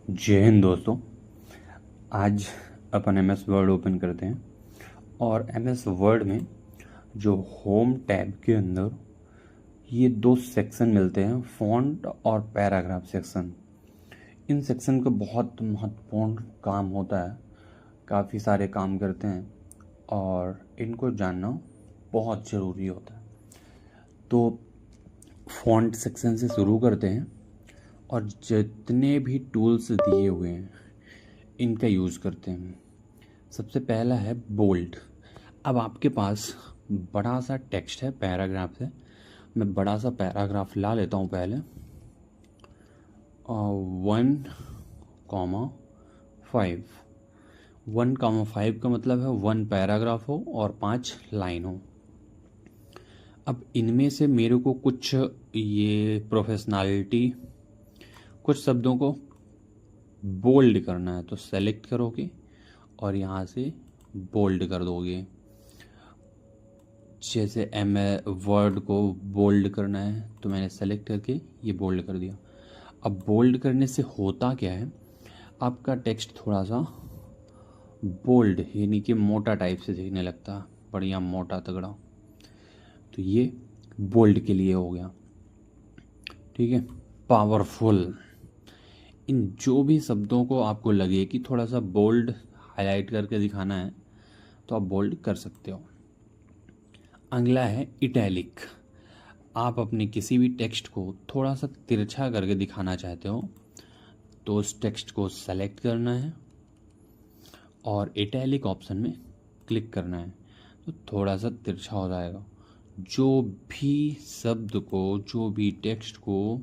जय हिंद दोस्तों। आज अपन एम एस वर्ड ओपन करते हैं और एम एस वर्ड में जो होम टैब के अंदर ये दो सेक्शन मिलते हैं, फॉन्ट और पैराग्राफ सेक्शन। इन सेक्शन का बहुत महत्वपूर्ण काम होता है, काफ़ी सारे काम करते हैं और इनको जानना बहुत ज़रूरी होता है। तो फॉन्ट सेक्शन से शुरू करते हैं और जितने भी टूल्स दिए हुए हैं इनका यूज़ करते हैं। सबसे पहला है बोल्ड। अब आपके पास बड़ा सा टेक्स्ट है, पैराग्राफ है। मैं बड़ा सा पैराग्राफ ला लेता हूँ पहले। 1,5। 1,5 का मतलब है 1 पैराग्राफ हो और 5 लाइन हो। अब इनमें से मेरे को कुछ ये प्रोफेशनैलिटी, कुछ शब्दों को बोल्ड करना है तो सेलेक्ट करोगे और यहाँ से बोल्ड कर दोगे। जैसे वर्ड को बोल्ड करना है तो मैंने सेलेक्ट करके ये बोल्ड कर दिया। अब बोल्ड करने से होता क्या है, आपका टेक्स्ट थोड़ा सा बोल्ड यानी कि मोटा टाइप से दिखने लगता है, बढ़िया मोटा तगड़ा। तो ये बोल्ड के लिए हो गया, ठीक है। पावरफुल, इन जो भी शब्दों को आपको लगे कि थोड़ा सा बोल्ड हाईलाइट करके दिखाना है तो आप बोल्ड कर सकते हो। अगला है इटैलिक। आप अपने किसी भी टेक्स्ट को थोड़ा सा तिरछा करके दिखाना चाहते हो तो उस टेक्स्ट को सेलेक्ट करना है और इटैलिक ऑप्शन में क्लिक करना है तो थोड़ा सा तिरछा हो जाएगा। जो भी शब्द को, जो भी टेक्स्ट को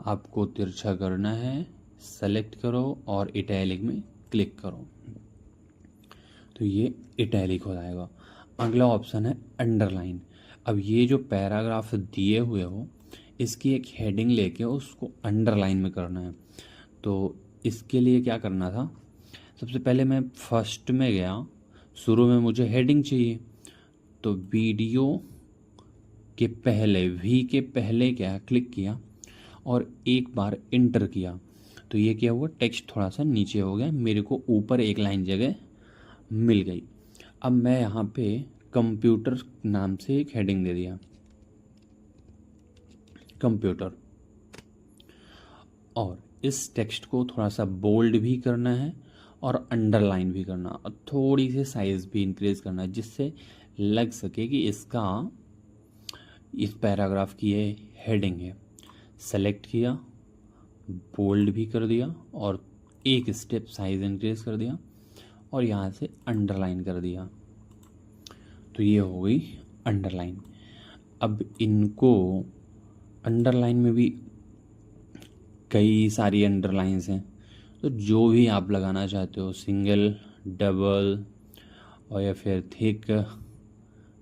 आपको तिरछा करना है सेलेक्ट करो और इटैलिक में क्लिक करो तो ये इटैलिक हो जाएगा। अगला ऑप्शन है अंडरलाइन। अब ये जो पैराग्राफ दिए हुए हो इसकी एक हेडिंग लेके उसको अंडरलाइन में करना है। तो इसके लिए क्या करना था, सबसे पहले मैं फर्स्ट में गया, शुरू में मुझे हेडिंग चाहिए तो वीडियो के पहले, वी के पहले क्या क्लिक किया और एक बार इंटर किया तो ये क्या हुआ, टेक्स्ट थोड़ा सा नीचे हो गया, मेरे को ऊपर एक लाइन जगह मिल गई। अब मैं यहाँ पे कंप्यूटर नाम से एक हेडिंग दे दिया, कंप्यूटर। और इस टेक्स्ट को थोड़ा सा बोल्ड भी करना है और अंडरलाइन भी करना और थोड़ी सी साइज भी इंक्रीज करना है जिससे लग सके कि इस पैराग्राफ की ये हेडिंग है। सेलेक्ट किया, बोल्ड भी कर दिया और एक स्टेप साइज इंक्रीज कर दिया और यहाँ से अंडरलाइन कर दिया तो ये हो गई अंडरलाइन। अब इनको अंडरलाइन में भी कई सारी अंडरलाइंस हैं तो जो भी आप लगाना चाहते हो, सिंगल, डबल और या फिर थिक,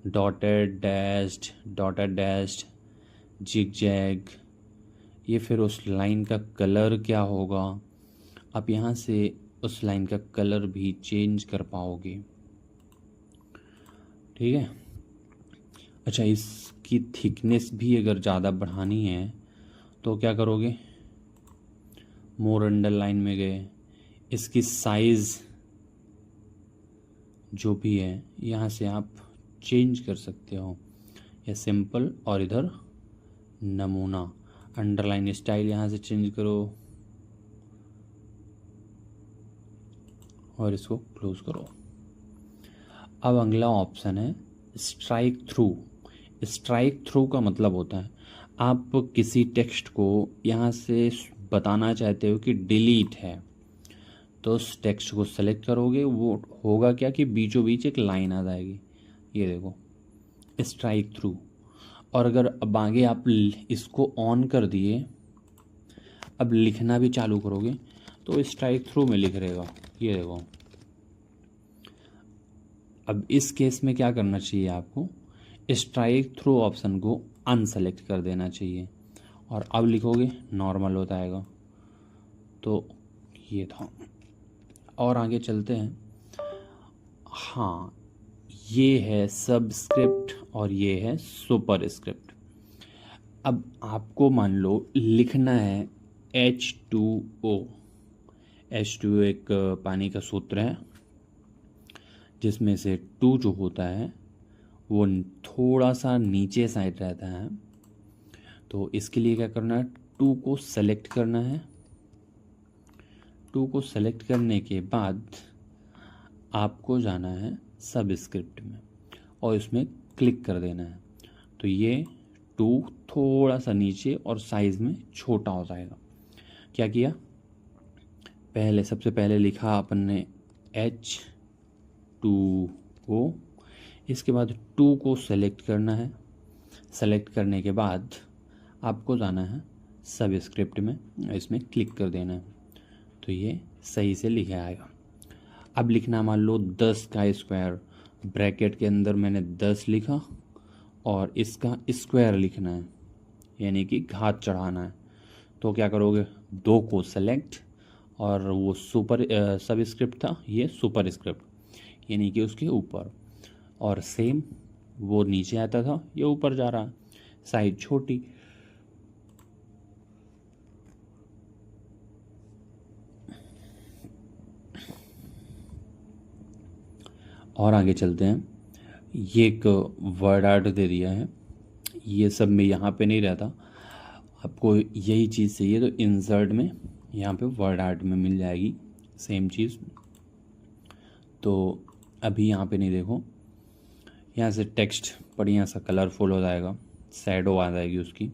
डॉटेड डैश्ड, जिगजैग, ये फिर उस लाइन का कलर क्या होगा, आप यहाँ से उस लाइन का कलर भी चेंज कर पाओगे, ठीक है। अच्छा, इसकी थिकनेस भी अगर ज़्यादा बढ़ानी है तो क्या करोगे, मोर अंडरलाइन में गए, इसकी साइज़ जो भी है यहाँ से आप चेंज कर सकते हो, या सिंपल और इधर नमूना, अंडरलाइन स्टाइल यहाँ से चेंज करो और इसको क्लोज करो। अब अगला ऑप्शन है स्ट्राइक थ्रू। स्ट्राइक थ्रू का मतलब होता है आप किसी टेक्स्ट को यहाँ से बताना चाहते हो कि डिलीट है तो उस टेक्स्ट को सेलेक्ट करोगे, वो होगा क्या कि बीचों बीच एक लाइन आ जाएगी, ये देखो, स्ट्राइक थ्रू। और अगर अब आगे आप इसको ऑन कर दिए, अब लिखना भी चालू करोगे तो स्ट्राइक थ्रू में लिख रहेगा, ये देखो। अब इस केस में क्या करना चाहिए आपको, स्ट्राइक थ्रू ऑप्शन को अनसेलेक्ट कर देना चाहिए और अब लिखोगे नॉर्मल हो जाएगा। तो ये था, और आगे चलते हैं। हाँ, ये है सबस्क्रिप्ट और ये है सुपरस्क्रिप्ट। अब आपको मान लो लिखना है H2O, H2O एक पानी का सूत्र है जिसमें से 2 जो होता है वो थोड़ा सा नीचे साइड रहता है। तो इसके लिए क्या करना है, 2 को सेलेक्ट करना है। 2 को सेलेक्ट करने के बाद आपको जाना है सबस्क्रिप्ट में और इसमें क्लिक कर देना है। तो ये 2 थोड़ा सा नीचे और साइज़ में छोटा हो जाएगा। क्या किया, सबसे पहले लिखा अपन ने H2O, इसके बाद 2 को सेलेक्ट करना है। सेलेक्ट करने के बाद आपको जाना है सबस्क्रिप्ट में, इसमें क्लिक कर देना है। तो ये सही से लिखा आएगा। अब लिखना मान लो 10 का स्क्वायर, ब्रैकेट के अंदर मैंने 10 लिखा और इसका स्क्वायर लिखना है, यानी कि घात चढ़ाना है। तो क्या करोगे, 2 को सेलेक्ट और वो सबस्क्रिप्ट था, ये सुपर स्क्रिप्ट यानी कि उसके ऊपर, और सेम वो नीचे आता था, ये ऊपर जा रहा है, साइज छोटी। और आगे चलते हैं। ये एक वर्ड आर्ट दे दिया है, ये सब में यहाँ पे नहीं रहता। आपको यही चीज़ चाहिए तो इंसर्ट में यहाँ पे वर्ड आर्ट में मिल जाएगी सेम चीज़। तो अभी यहाँ पे नहीं, देखो यहाँ से टेक्स्ट बढ़िया सा कलरफुल हो जाएगा, शैडो आ जाएगी उसकी।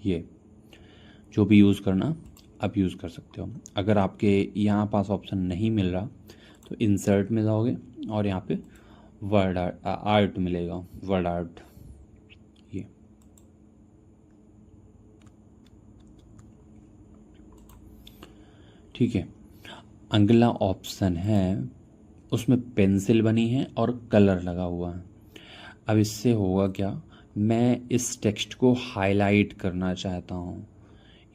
ये जो भी यूज़ करना आप यूज़ कर सकते हो। अगर आपके यहाँ पास ऑप्शन नहीं मिल रहा तो इंसर्ट में जाओगे और यहाँ पे वर्ड आर्ट मिलेगा, वर्ड आर्ट। ये ठीक है। अगला ऑप्शन है, उसमें पेंसिल बनी है और कलर लगा हुआ है। अब इससे होगा क्या, मैं इस टेक्स्ट को हाईलाइट करना चाहता हूँ,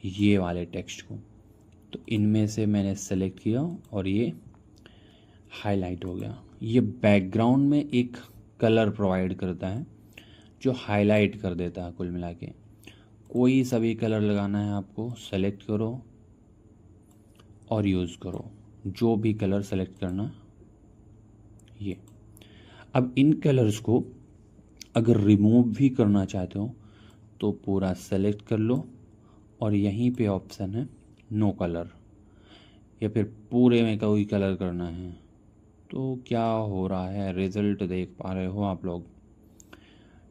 ये वाले टेक्स्ट को। तो इनमें से मैंने सेलेक्ट किया और ये हाईलाइट हो गया। ये बैकग्राउंड में एक कलर प्रोवाइड करता है जो हाईलाइट कर देता है कुल मिला के। कोई सा भी कलर लगाना है आपको, सेलेक्ट करो और यूज़ करो, जो भी कलर सेलेक्ट करना। ये अब इन कलर्स को अगर रिमूव भी करना चाहते हो तो पूरा सेलेक्ट कर लो और यहीं पे ऑप्शन है नो कलर, या फिर पूरे में कोई कलर करना है। तो क्या हो रहा है, रिजल्ट देख पा रहे हो आप लोग।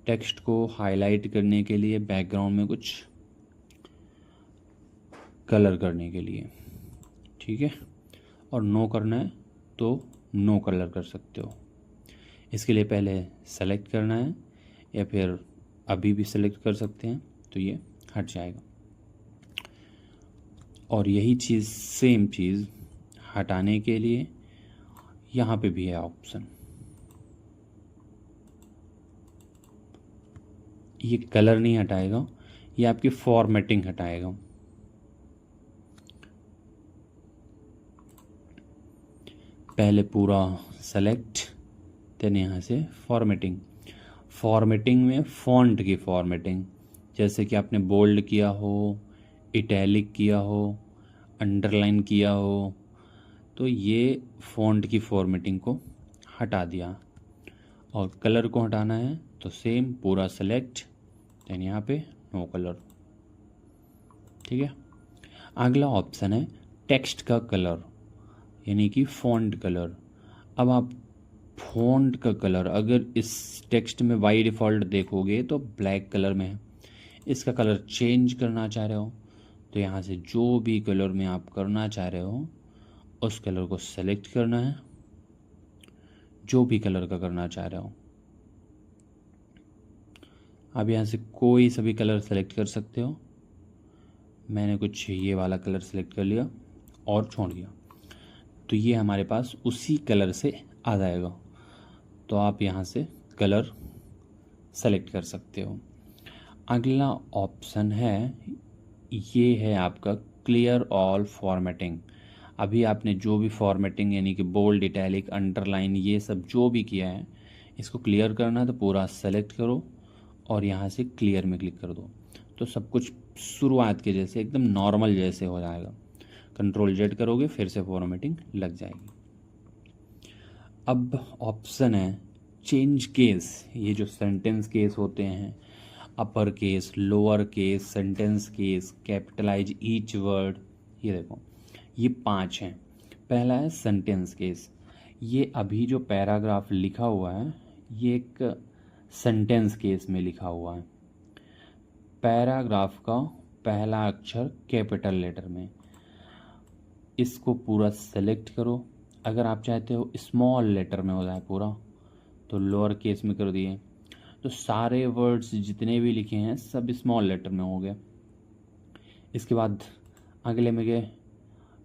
टेक्स्ट को हाईलाइट करने के लिए बैकग्राउंड में कुछ कलर करने के लिए, ठीक है, और नो करना है तो नो कलर कर सकते हो। इसके लिए पहले सेलेक्ट करना है या फिर अभी भी सेलेक्ट कर सकते हैं, तो ये हट जाएगा। और यही चीज़, सेम चीज़ हटाने के लिए यहाँ पे भी है ऑप्शन। ये कलर नहीं हटाएगा, ये आपकी फॉर्मेटिंग हटाएगा। पहले पूरा सेलेक्ट, देन यहाँ से फॉर्मेटिंग। फॉर्मेटिंग में फ़ॉन्ट की फॉर्मेटिंग, जैसे कि आपने बोल्ड किया हो, इटैलिक किया हो, अंडरलाइन किया हो, तो ये फ़ॉन्ट की फॉर्मेटिंग को हटा दिया। और कलर को हटाना है तो सेम पूरा सेलेक्ट, देन यहाँ पे नो कलर, ठीक है। अगला ऑप्शन है टेक्स्ट का कलर, यानी कि फ़ॉन्ट कलर। अब आप फ़ॉन्ट का कलर, अगर इस टेक्स्ट में बाय डिफ़ॉल्ट देखोगे तो ब्लैक कलर में है, इसका कलर चेंज करना चाह रहे हो तो यहाँ से जो भी कलर में आप करना चाह रहे हो उस कलर को सेलेक्ट करना है, जो भी कलर का करना चाह रहे हो। अब यहाँ से कोई सा भी कलर सेलेक्ट कर सकते हो। मैंने कुछ ये वाला कलर सेलेक्ट कर लिया और छोड़ दिया, तो ये हमारे पास उसी कलर से आ जाएगा। तो आप यहाँ से कलर सेलेक्ट कर सकते हो। अगला ऑप्शन है, ये है आपका क्लियर ऑल फॉर्मेटिंग। अभी आपने जो भी फॉर्मेटिंग यानी कि बोल्ड, इटैलिक, अंडरलाइन, ये सब जो भी किया है, इसको क्लियर करना है तो पूरा सेलेक्ट करो और यहाँ से क्लियर में क्लिक कर दो, तो सब कुछ शुरुआत के जैसे एकदम नॉर्मल जैसे हो जाएगा। कंट्रोल जेड करोगे फिर से फॉर्मेटिंग लग जाएगी। अब ऑप्शन है चेंज केस। ये जो सेंटेंस केस होते हैं, upper case, lower case, sentence case, capitalize each word, ये देखो ये 5 हैं। पहला है सेंटेंस केस। ये अभी जो पैराग्राफ लिखा हुआ है ये एक सेंटेंस केस में लिखा हुआ है। पैराग्राफ का पहला अक्षर कैपिटल लेटर में, इसको पूरा सेलेक्ट करो। अगर आप चाहते हो स्मॉल लेटर में हो जाए पूरा तो लोअर केस में कर दिए। तो सारे वर्ड्स जितने भी लिखे हैं सब स्मॉल लेटर में हो गए। इसके बाद अगले में गए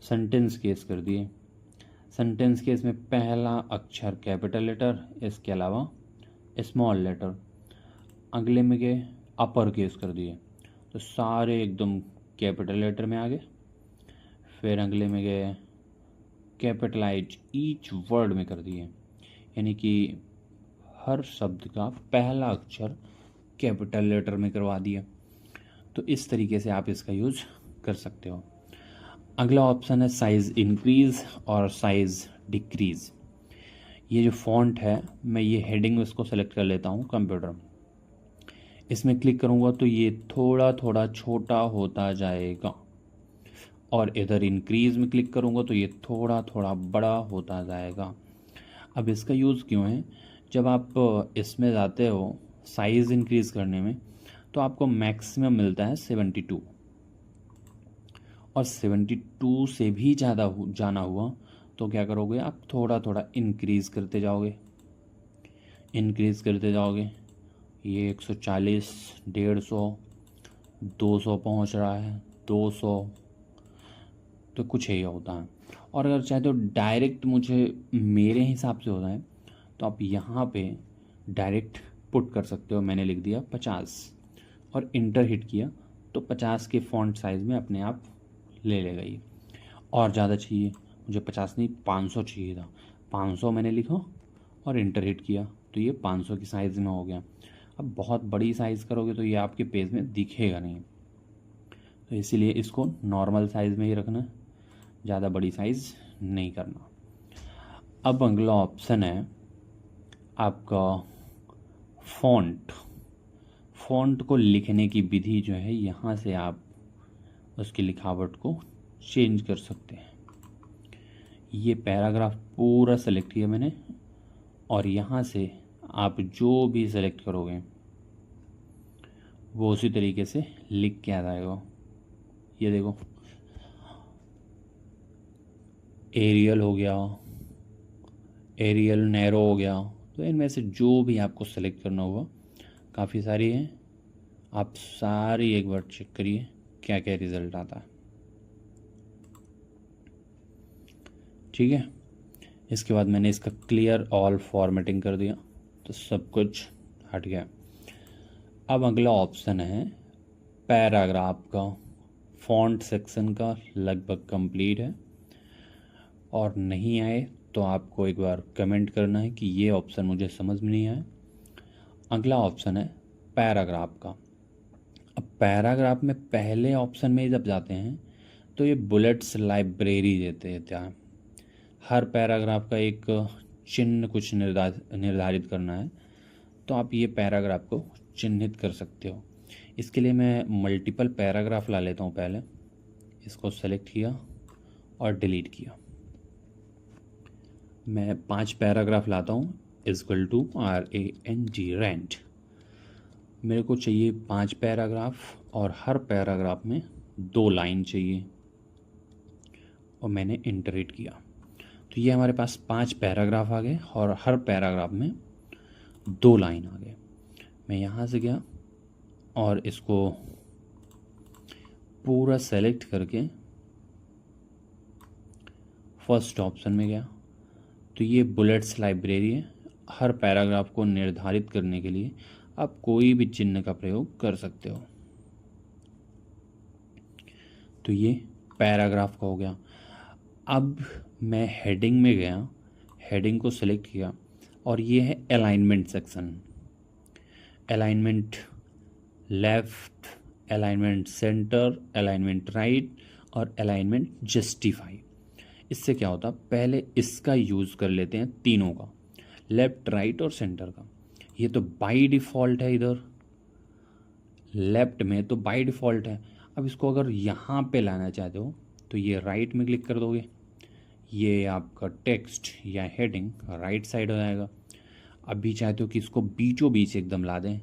सेंटेंस केस कर दिए। सेंटेंस केस में पहला अक्षर कैपिटल लेटर, इसके अलावा स्मॉल लेटर। अगले में गए अपर केस कर दिए, तो सारे एकदम कैपिटल लेटर में आ गए। फिर अगले में गए कैपिटलाइज ईच वर्ड में कर दिए, यानी कि हर शब्द का पहला अक्षर कैपिटल लेटर में करवा दिया। तो इस तरीके से आप इसका यूज कर सकते हो। अगला ऑप्शन है साइज़ इंक्रीज़ और साइज़ डिक्रीज़। ये जो फॉन्ट है, मैं ये हेडिंग इसको सेलेक्ट कर लेता हूँ कंप्यूटर में। इसमें क्लिक करूँगा तो ये थोड़ा थोड़ा छोटा होता जाएगा, और इधर इंक्रीज़ में क्लिक करूँगा तो ये थोड़ा थोड़ा बड़ा होता जाएगा। अब इसका यूज़ क्यों है, जब आप इसमें जाते हो साइज़ इंक्रीज़ करने में तो आपको मैक्सिमम मिलता है 72, और 72 से भी ज़्यादा जाना हुआ तो क्या करोगे, आप थोड़ा थोड़ा इंक्रीज़ करते जाओगे, इंक्रीज़ करते जाओगे। ये 140, 150, 200 पहुंच रहा है, 200, तो कुछ यही होता है। और अगर चाहे तो डायरेक्ट मुझे मेरे हिसाब से होता है तो आप यहाँ पे डायरेक्ट पुट कर सकते हो। मैंने लिख दिया 50 और इंटर हिट किया तो 50 के फॉन्ट साइज़ में अपने आप ले लेगा ये। और ज़्यादा चाहिए मुझे, 50 नहीं 500 चाहिए था, 500 मैंने लिखा और इंटर हिट किया तो ये 500 की साइज़ में हो गया। अब बहुत बड़ी साइज़ करोगे तो ये आपके पेज में दिखेगा नहीं, तो इसीलिए इसको नॉर्मल साइज़ में ही रखना, ज़्यादा बड़ी साइज़ नहीं करना। अब अगला ऑप्शन है आपका फ़ॉन्ट। फ़ॉन्ट को लिखने की विधि जो है, यहाँ से आप उसकी लिखावट को चेंज कर सकते हैं। ये पैराग्राफ पूरा सेलेक्ट किया मैंने, और यहाँ से आप जो भी सेलेक्ट करोगे वो उसी तरीके से लिख के आ जाएगा। ये देखो एरियल हो गया, एरियल नैरो हो गया, तो इनमें से जो भी आपको सेलेक्ट करना होगा, काफ़ी सारी हैं, आप सारी एक बार चेक करिए क्या क्या रिज़ल्ट आता है। ठीक है, इसके बाद मैंने इसका क्लियर ऑल फॉर्मेटिंग कर दिया तो सब कुछ हट गया। अब अगला ऑप्शन है पैराग्राफ का। फॉन्ट सेक्शन का लगभग कंप्लीट है, और नहीं आए तो आपको एक बार कमेंट करना है कि ये ऑप्शन मुझे समझ में नहीं आया। अगला ऑप्शन है पैराग्राफ का। अब पैराग्राफ में पहले ऑप्शन में जब जाते हैं तो ये बुलेट्स लाइब्रेरी देते हैं। हर पैराग्राफ का एक चिन्ह कुछ निर्धारित करना है, तो आप ये पैराग्राफ को चिन्हित कर सकते हो। इसके लिए मैं मल्टीपल पैराग्राफ ला लेता हूँ। पहले इसको सेलेक्ट किया और डिलीट किया। मैं 5 पैराग्राफ लाता हूँ, इक्वल टू RANG रेंट। मेरे को चाहिए 5 पैराग्राफ, और हर पैराग्राफ में 2 लाइन चाहिए, और मैंने इंटर हिट किया तो ये हमारे पास 5 पैराग्राफ आ गए, और हर पैराग्राफ में 2 लाइन आ गए। मैं यहाँ से गया और इसको पूरा सेलेक्ट करके फर्स्ट ऑप्शन में गया, तो ये बुलेट्स लाइब्रेरी है। हर पैराग्राफ को निर्धारित करने के लिए आप कोई भी चिन्ह का प्रयोग कर सकते हो। तो ये पैराग्राफ का हो गया। अब मैं हेडिंग में गया, हेडिंग को सिलेक्ट किया, और ये है alignment section. Alignment left alignment centre, alignment right और अलाइनमेंट जस्टिफाई। इससे क्या होता है, पहले इसका यूज़ कर लेते हैं तीनों का, लेफ्ट राइट और सेंटर का। ये तो बाय डिफ़ॉल्ट है, इधर लेफ्ट में तो बाय डिफ़ॉल्ट है। अब इसको अगर यहाँ पे लाना चाहते हो तो ये राइट में क्लिक कर दोगे, ये आपका टेक्स्ट या हेडिंग राइट साइड हो जाएगा। अब भी चाहते हो कि इसको बीचों बीच एकदम ला दें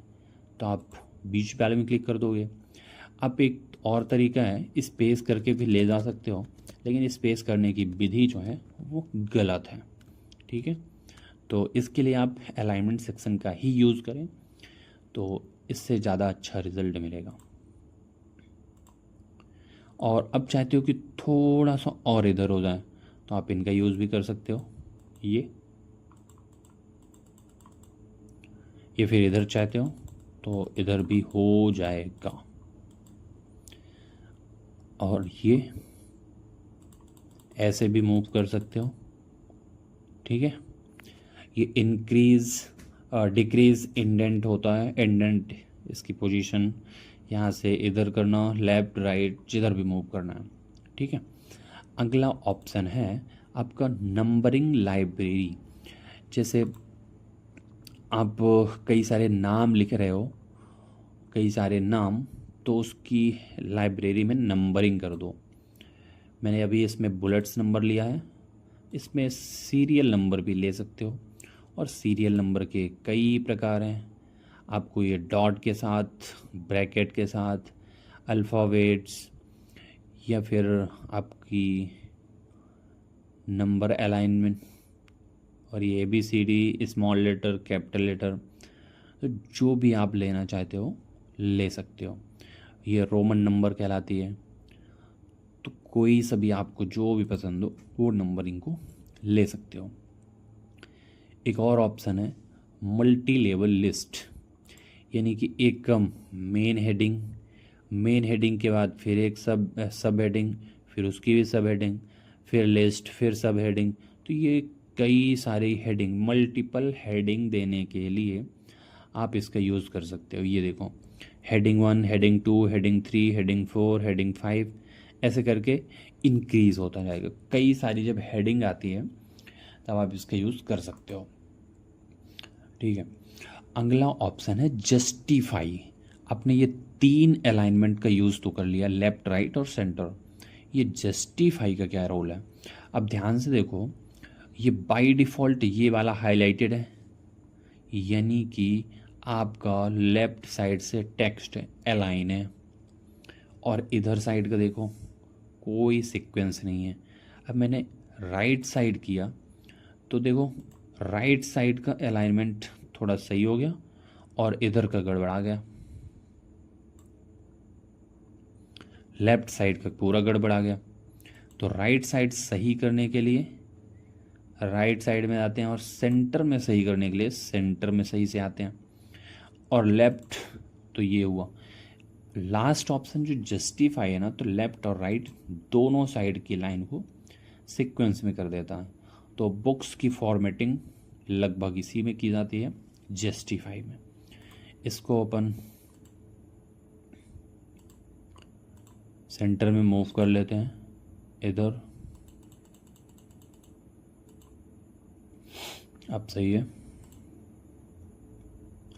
तो आप बीच वाले में क्लिक कर दोगे। अब एक और तरीका है, स्पेस करके भी ले जा सकते हो, लेकिन स्पेस करने की विधि जो है वो गलत है, ठीक है। तो इसके लिए आप अलाइनमेंट सेक्शन का ही यूज़ करें, तो इससे ज़्यादा अच्छा रिजल्ट मिलेगा। और अब चाहते हो कि थोड़ा सा और इधर हो जाए तो आप इनका यूज़ भी कर सकते हो, ये फिर इधर चाहते हो तो इधर भी हो जाएगा। और ये ऐसे भी मूव कर सकते हो, ठीक है। ये इंक्रीज डिक्रीज इंडेंट होता है, इंडेंट इसकी पोजीशन यहाँ से इधर करना, लेफ्ट राइट जिधर भी मूव करना है, ठीक है। अगला ऑप्शन है आपका नंबरिंग लाइब्रेरी। जैसे आप कई सारे नाम लिख रहे हो, कई सारे नाम, तो उसकी लाइब्रेरी में नंबरिंग कर दो। मैंने अभी इसमें बुलेट्स नंबर लिया है, इसमें सीरियल नंबर भी ले सकते हो, और सीरियल नंबर के कई प्रकार हैं। आपको ये डॉट के साथ, ब्रैकेट के साथ, अल्फ़ाबेट्स, या फिर आपकी नंबर अलाइनमेंट, और ये ABCD, small letter, capital letter, तो जो भी आप लेना चाहते हो ले सकते हो। ये रोमन नंबर कहलाती है, तो कोई सा भी आपको जो भी पसंद हो वो नंबरिंग को ले सकते हो। एक और ऑप्शन है मल्टी लेवल लिस्ट, यानी कि एक मेन हेडिंग, मेन हेडिंग के बाद फिर एक सब हेडिंग, फिर उसकी भी सब हेडिंग, फिर लिस्ट, फिर सब हेडिंग। तो ये कई सारी हेडिंग, मल्टीपल हेडिंग देने के लिए आप इसका यूज़ कर सकते हो। ये देखो, heading 1, heading 2, heading 3, heading 4, heading 5, ऐसे करके इंक्रीज़ होता जाएगा। कई सारी जब हेडिंग आती है तब आप इसका यूज़ कर सकते हो, ठीक है। अगला ऑप्शन है जस्टिफाई। आपने ये 3 अलाइनमेंट का यूज़ तो कर लिया, लेफ्ट राइट और सेंटर। ये जस्टिफाई का क्या रोल है, अब ध्यान से देखो। ये बाय डिफ़ॉल्ट ये वाला हाईलाइटेड है, यानी कि आपका लेफ्ट साइड से टेक्स्ट अलाइन है, और इधर साइड का देखो कोई सीक्वेंस नहीं है। अब मैंने राइट साइड किया तो देखो राइट साइड का अलाइनमेंट थोड़ा सही हो गया और इधर का गड़बड़ा गया, लेफ्ट साइड का पूरा गड़बड़ा गया। तो राइट साइड सही करने के लिए राइट साइड में आते हैं, और सेंटर में सही करने के लिए सेंटर में सही से आते हैं, और लेफ्ट तो ये हुआ। लास्ट ऑप्शन जो जस्टिफाई है ना, तो लेफ्ट और राइट दोनों साइड की लाइन को सीक्वेंस में कर देता है। तो बुक्स की फॉर्मेटिंग लगभग इसी में की जाती है, जस्टिफाई में। इसको अपन सेंटर में मूव कर लेते हैं इधर, अब सही है,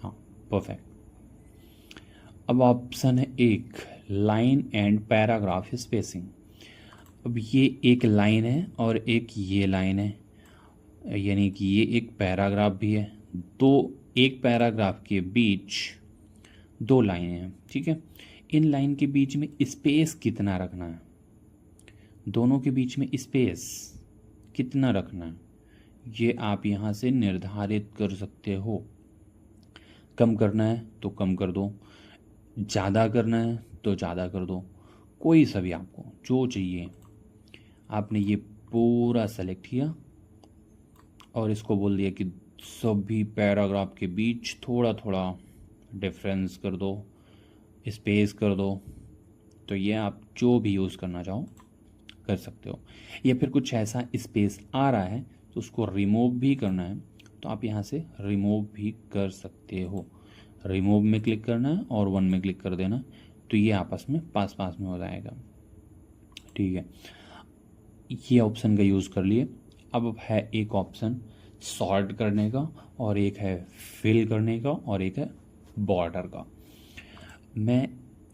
हाँ परफेक्ट। अब ऑप्शन है एक लाइन एंड पैराग्राफ स्पेसिंग। अब ये एक लाइन है और एक ये लाइन है, यानी कि ये एक पैराग्राफ भी है। एक पैराग्राफ के बीच 2 लाइनें हैं, ठीक है। इन लाइन के बीच में स्पेस कितना रखना है, दोनों के बीच में स्पेस कितना रखना है, ये आप यहाँ से निर्धारित कर सकते हो। कम करना है तो कम कर दो, ज़्यादा करना है तो ज़्यादा कर दो, कोई सा भी आपको जो चाहिए। आपने ये पूरा सेलेक्ट किया और इसको बोल दिया कि सभी पैराग्राफ के बीच थोड़ा थोड़ा डिफरेंस कर दो, स्पेस कर दो। तो ये आप जो भी यूज़ करना चाहो कर सकते हो। या फिर कुछ ऐसा स्पेस आ रहा है तो उसको रिमूव भी करना है तो आप यहाँ से रिमूव भी कर सकते हो। रिमूव में क्लिक करना है और 1 में क्लिक कर देना, तो ये आपस में पास पास में हो जाएगा। ठीक है, ये ऑप्शन का यूज़ कर लिए। अब है एक ऑप्शन सॉर्ट करने का, और एक है फिल करने का, और एक है बॉर्डर का। मैं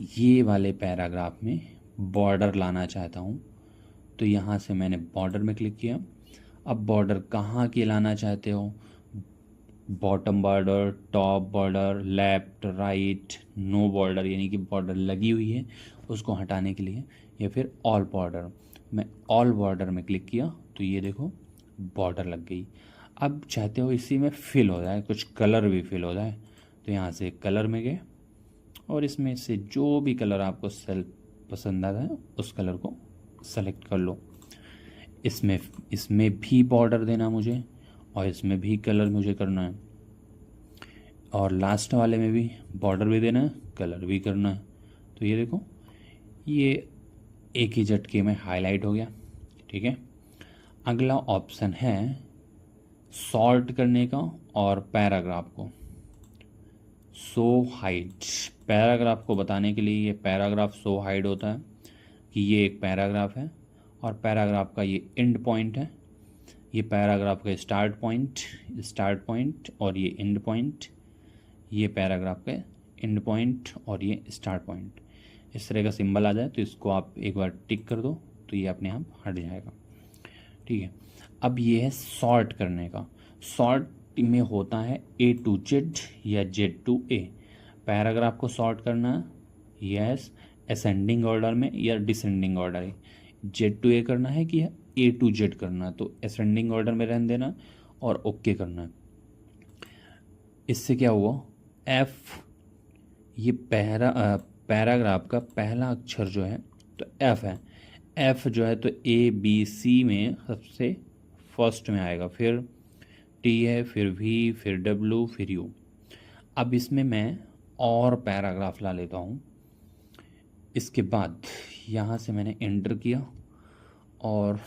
ये वाले पैराग्राफ में बॉर्डर लाना चाहता हूँ, तो यहाँ से मैंने बॉर्डर में क्लिक किया। अब बॉर्डर कहाँ की लाना चाहते हो, bottom border, top border, left, right, no border यानी कि बॉर्डर लगी हुई है उसको हटाने के लिए, या फिर ऑल बॉर्डर। मैं ऑल बॉर्डर में क्लिक किया तो ये देखो बॉर्डर लग गई। अब चाहते हो इसी में फिल हो जाए, कुछ कलर भी फिल हो जाए, तो यहाँ से कलर में गए और इसमें से जो भी कलर आपको पसंद आता है उस कलर को सेलेक्ट कर लो। इसमें भी बॉर्डर देना मुझे, और इसमें भी कलर मुझे करना है, और लास्ट वाले में भी बॉर्डर भी देना है, कलर भी करना है। तो ये देखो ये एक ही झटके में हाईलाइट हो गया। ठीक है, अगला ऑप्शन है सॉर्ट करने का और पैराग्राफ को शो हाइड। पैराग्राफ को बताने के लिए ये पैराग्राफ शो हाइड होता है कि ये एक पैराग्राफ है और पैराग्राफ का ये एंड पॉइंट है, ये पैराग्राफ का स्टार्ट पॉइंट और ये एंड पॉइंट, ये पैराग्राफ का एंड पॉइंट और ये स्टार्ट पॉइंट। इस तरह का सिंबल आ जाए तो इसको आप एक बार टिक कर दो तो ये अपने आप हट जाएगा। ठीक है, अब ये है सॉर्ट करने का। सॉर्ट में होता है A to Z या Z to A। पैराग्राफ को सॉर्ट करना है, यस, असेंडिंग ऑर्डर में या डिसेंडिंग ऑर्डर है। Z to A करना है कि A to Z करना है, तो असेंडिंग ऑर्डर में रहने देना और ओके करना है। इससे क्या हुआ, F, ये पैराग्राफ का पहला अक्षर जो है तो F है। F जो है तो ABC में सबसे फर्स्ट में आएगा, फिर T है, फिर V, फिर W, फिर U। अब इसमें मैं और पैराग्राफ ला लेता हूँ। इसके बाद यहाँ से मैंने एंटर किया और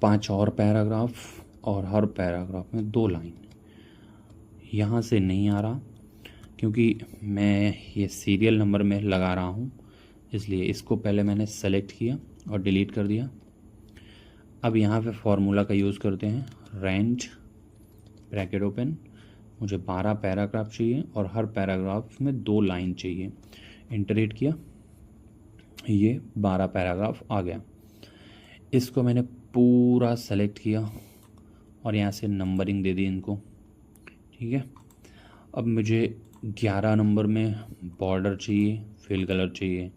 पांच और पैराग्राफ, और हर पैराग्राफ में 2 लाइन। यहाँ से नहीं आ रहा क्योंकि मैं ये सीरियल नंबर में लगा रहा हूँ, इसलिए इसको पहले मैंने सेलेक्ट किया और डिलीट कर दिया। अब यहाँ पे फॉर्मूला का यूज़ करते हैं, रेंज ब्रैकेट ओपन, मुझे 12 पैराग्राफ चाहिए और हर पैराग्राफ में 2 लाइन चाहिए। इंटरेट किया, ये 12 पैराग्राफ आ गया। इसको मैंने पूरा सेलेक्ट किया और यहाँ से नंबरिंग दे दी इनको। ठीक है, अब मुझे 11 नंबर में बॉर्डर चाहिए, फिल कलर चाहिए,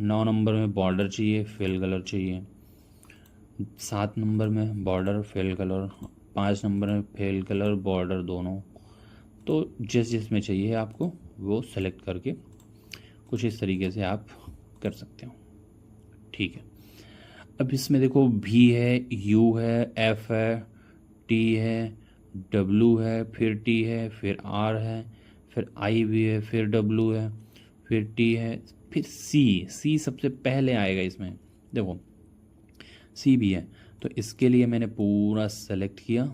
9 नंबर में बॉर्डर चाहिए, फिल कलर चाहिए, 7 नंबर में बॉर्डर, फिल कलर, 5 नंबर में फिल कलर, बॉर्डर दोनों। तो जिसमें चाहिए आपको वो सेलेक्ट करके कुछ इस तरीके से आप कर सकते हो। ठीक है, अब इसमें देखो V है, U है, F है, T है, W है, फिर T है, फिर R है, फिर I भी है, फिर W है, फिर T है, फिर C सबसे पहले आएगा इसमें, देखो C भी है। तो इसके लिए मैंने पूरा सेलेक्ट किया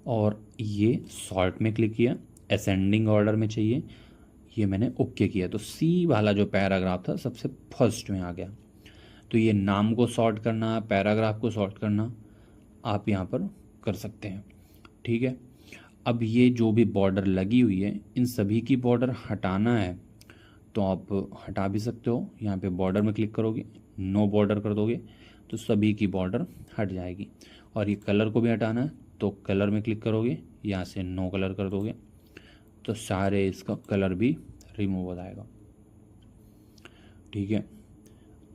और ये सॉर्ट में क्लिक किया, असेंडिंग ऑर्डर में चाहिए, ये मैंने ओके किया। तो C वाला जो पैराग्राफ था सबसे फर्स्ट में आ गया। तो ये नाम को सॉर्ट करना, पैराग्राफ को सॉर्ट करना आप यहाँ पर कर सकते हैं। ठीक है, अब ये जो भी बॉर्डर लगी हुई है इन सभी की बॉर्डर हटाना है तो आप हटा भी सकते हो। यहाँ पे बॉर्डर में क्लिक करोगे, नो बॉर्डर कर दोगे तो सभी की बॉर्डर हट जाएगी। और ये कलर को भी हटाना है तो कलर में क्लिक करोगे, यहाँ से नो कलर कर दोगे तो सारे इसका कलर भी रिमूव हो जाएगा। ठीक है,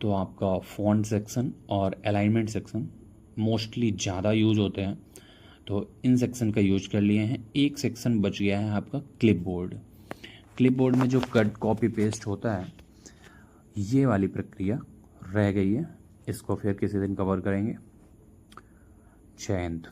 तो आपका फॉन्ट सेक्शन और अलाइनमेंट सेक्शन मोस्टली ज़्यादा यूज होते हैं, तो इन सेक्शन का यूज कर लिए हैं। एक सेक्शन बच गया है आपका क्लिपबोर्ड। क्लिपबोर्ड में जो कट कॉपी पेस्ट होता है ये वाली प्रक्रिया रह गई है, इसको फिर किसी दिन कवर करेंगे। जय हिंद।